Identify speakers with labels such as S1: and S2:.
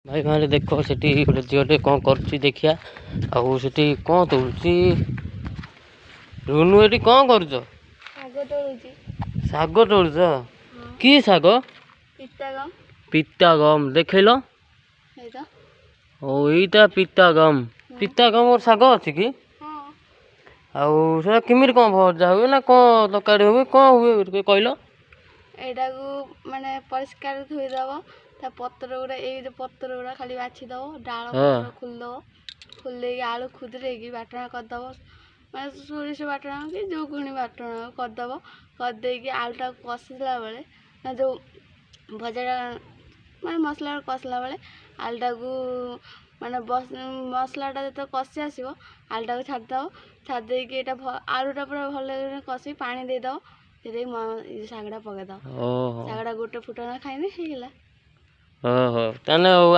S1: भाई मारे देख सेठी गोटे झीटे कौन कर देखिया आउ सेठी कौन तोड़ुची रुनु एटी कौन कर साग तोड़ुच कि साग पिता गम देखल ओ यहीटा पिता गम और साग अच्छी कि आमिर कौन भजा हुए ना कौन तरकारी हुए कौन हुए कहल
S2: एटा को माने परिष्कार धोईदेव पत्र गुड़ा ये पत्र गुड़ा खाली बाछीदेव डाल पत्र खोल दे आलू खुदरे बाटना करदेव मैं सोरिष बाटना कि जो घुणी बाटना करदेव करदे आलूटा कषिला बेले ना जो भजाटा मैं मसला कषला बेले आलूटा को माने मसलाटा जो कषि आसो आलूटा को छाड़देव छाड़ी आलूटा पूरा भल कषि पानी देदेव सागटा पकईदेव सागटा गोटे फुटना खाइने हो